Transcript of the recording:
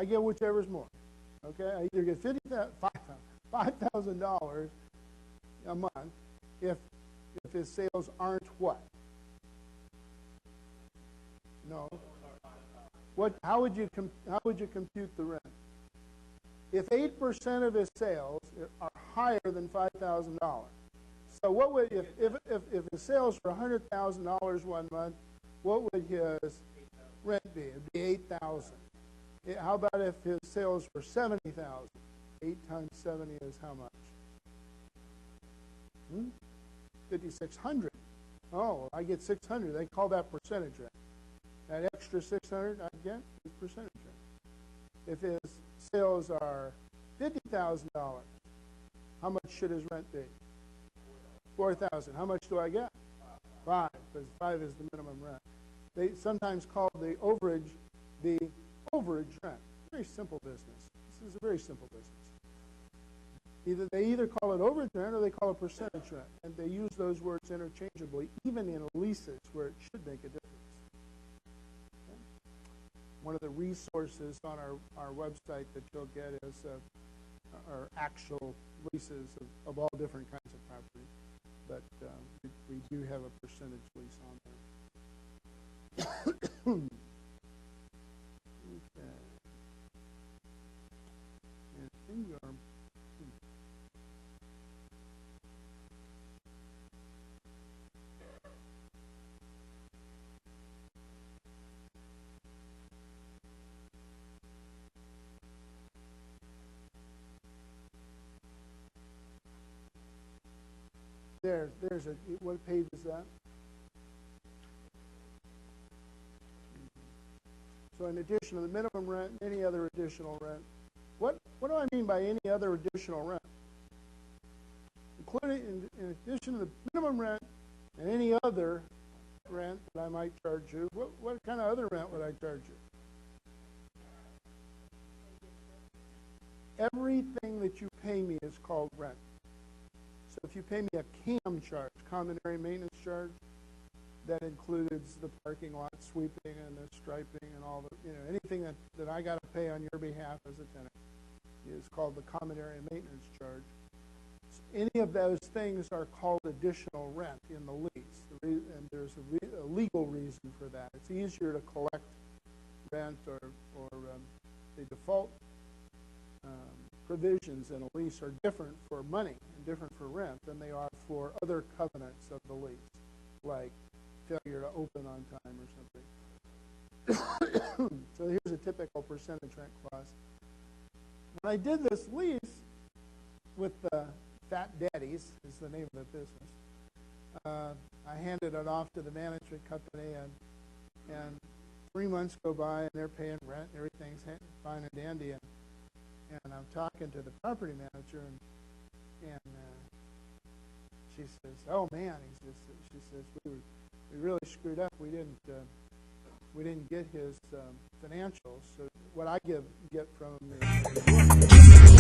I get whichever's more. Okay, I either get $5,000 a month if his sales aren't what? No. What? How would you compute the rent? If 8% of his sales are higher than $5,000, so what would if his sales were $100,000 one month, what would his rent be? It'd be $8,000. How about if his sales were $70,000? 8 times 70 is how much? 5,600. Oh, I get 600. They call that percentage rent. That extra 600 I get is percentage rent. If his sales are $50,000, how much should his rent be? $4,000. How much do I get? 5, because 5 is the minimum rent. They sometimes call the overage rent. Very simple business. This is a very simple business. They either call it overage rent or they call it percentage rent, and they use those words interchangeably, even in leases where it should make a difference. Okay? One of the resources on our website that you'll get is our actual leases of all different kinds of property, but we do have a percentage lease on there. Okay. And in your there's a, what page is that? So in addition to the minimum rent, any other additional rent. What do I mean by any other additional rent? Including, in addition to the minimum rent and any other rent that I might charge you, what kind of other rent would I charge you? Everything that you pay me is called rent. So if you pay me a CAM charge, common area maintenance charge, that includes the parking lot sweeping and the striping and all the, anything that I got to pay on your behalf as a tenant is called the common area maintenance charge. So any of those things are called additional rent in the lease, and there's a legal reason for that. It's easier to collect rent or the default provisions in a lease are different for money and different for rent than they are for other covenants of the lease, like failure to open on time or something. So here's a typical percentage rent clause. When I did this lease with the Fat Daddies, is the name of the business, I handed it off to the management company, and 3 months go by and they're paying rent and everything's fine and dandy, and I'm talking to the property manager, and she says, "Oh man," she says, "we really screwed up. We didn't get his financials. So what I get from him is."